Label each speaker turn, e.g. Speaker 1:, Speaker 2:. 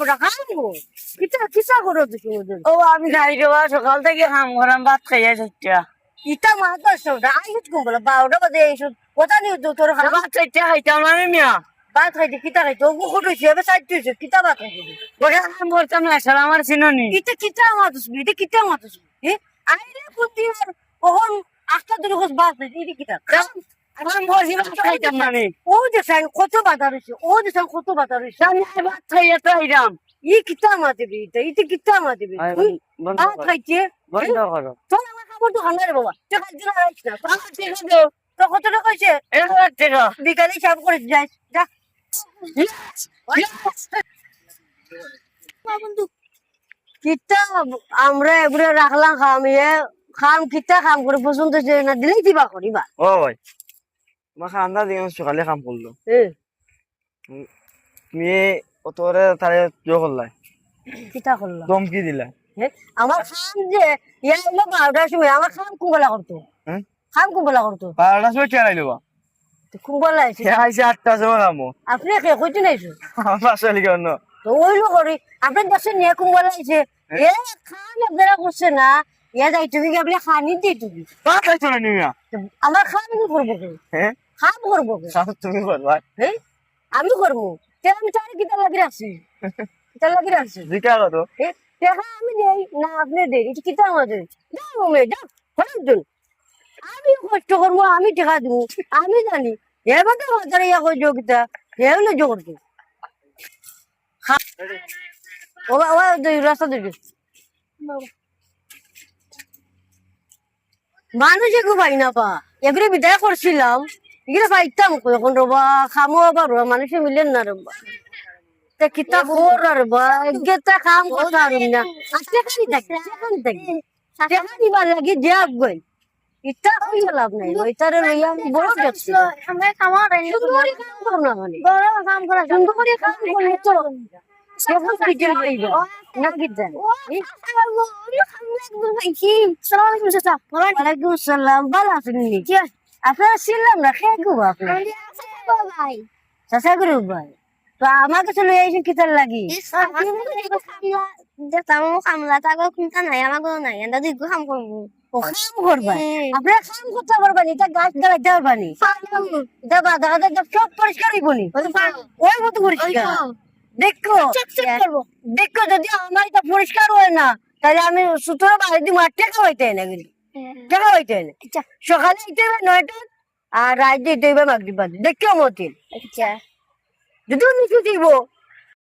Speaker 1: বড় খাবো কিতা কিতা করো তুমি
Speaker 2: ও আমি খাই দেবা সকাল থেকে কাম করাম ভাত খাইয়া চারটা
Speaker 1: ইটা মাছ দশটা আইস কুম্বলা 12টা বাজে এইসব কথা নিয়ে তোর
Speaker 2: ভাত চারটা খাইতাম না মিয়া
Speaker 1: ভাত খাইতে কিতা খাইতে ও মুখ উঠেছে এবার সাইড তুইছে কিতা ভাত খাইতে
Speaker 2: বড় কাম করতাম না সারা আমার চিননি
Speaker 1: এটা কিতা মাতুসবি এটা কিতা মাতুসবি আইলে কুতি আর কখন আটটা দিন কস ভাত খাইতে এটা কিতা
Speaker 2: কাম করছি ভাত খাইতাম না নি
Speaker 1: ও দেখেন কত বাধা রয়েছে ও দেখেন কত বাধা রয়েছে
Speaker 2: আমি ভাত খাইয়া তো খাইতাম
Speaker 1: ই কিতা মাতিবি এটা কিতা মাতিবি ভাত খাইছে
Speaker 2: বন্ধ করো
Speaker 1: তোর আমার খাবার তো খানা রে বাবা তুই খাইতে না রাখিস না
Speaker 2: ঠিক আছে
Speaker 1: তো কত টাকা হয়েছে
Speaker 2: এটা টাকা
Speaker 1: বিকালে হিসাব করে যাই যা কিতা আমরা এগুলো রাখলাম খাম কিতা খাম করে পছন্দ হচ্ছে না দিলেই দিবা করিবা
Speaker 2: ও ভাই তোমার খান্দা দিন সকালে কাম করলো তুমি অতরে তারে জো করলাই
Speaker 1: কিতা করলাম
Speaker 2: দমকি দিলা
Speaker 1: আমার খাম যে ইয়া হলো 12টার সময় আমার খাম কুম্বলা করতো খাম কুম্বলা করতো
Speaker 2: 12টার সময় কে আইলো বা
Speaker 1: কুম্বলা আছে
Speaker 2: কে আইছে 8টার সময় কামো
Speaker 1: আপনি কে কইতে নাইছো
Speaker 2: আমার আসলে কেন
Speaker 1: তো ওইলো করি আপনি দেশে নিয়ে কুম্বলা আছে এ খাম একদারা করছে না ইয়া যাই তুমি কি আপনি খানি দিয়ে তুমি
Speaker 2: ভাত খাইছো না নিমিয়া
Speaker 1: আমার খাম কি করবো কে
Speaker 2: হ্যাঁ
Speaker 1: খাম করবো কে
Speaker 2: সাথে তুমি করবা
Speaker 1: হ্যাঁ আমি করবো আমি তার কিতা লাগি রাখছি কিতা লাগি রাখছি
Speaker 2: জিকা কত
Speaker 1: টাকা আমি দেই না আপনি দেই এটা কিতা আমাদের যাও মে যাও হরদুন আমি কষ্ট করবো আমি টাকা দিব আমি জানি এবার তো বাজারে ইয়া কই যোগিতা হেউলে যোগতো ও ও দুই রাস্তা দুই মানুষ এগু পাই না পা এগুলো বিদায় করছিলাম এগুলো পাইতাম এখন রবা খামো আবার মানুষে মিলেন না রবা তা কিতা কর আর বা এগেতা কাম করতে পারুম না আজকে খালি থাকি টাকা দিবার লাগি যাব গই ইটা কই লাভ নাই ওইটারে লইয়া বড় দেখছি
Speaker 3: আমরা খামার
Speaker 1: সুন্দরী কাম করব না মানে
Speaker 3: বড় কাম করা
Speaker 1: সুন্দরী কাম করলে তো কেমন পিজেল হইব না কি জান ওয়ালাইকুম আসসালাম ভালো আছেন নি আপনারা ছিলাম না খেয়ে গো আপনার চাচা গুরু ভাই তো আমাকে চলে এসে কিতার লাগি
Speaker 3: কামলা তাকে চিন্তা নাই আমাকে নাই এটা দিক কাম করবো
Speaker 1: ও কাম করবা আপনারা কাম করতে পারবানি এটা গাছ গালাইতে পারবানি এটা বাধা গাধা সব পরিষ্কার হইবনি ওই মতো পরিষ্কার দেখো দেখো যদি আমার এটা পরিষ্কার হয় না তাহলে আমি সুতরাং বাড়ি দিব আর টাকা হইতে না কিন্তু টাকা হইতে না সকালে দিতে হবে 9টা আর রাত দিতে হবে মাগরিব বাদে দেখো মতিন
Speaker 3: আচ্ছা
Speaker 1: যদি নিচু দিব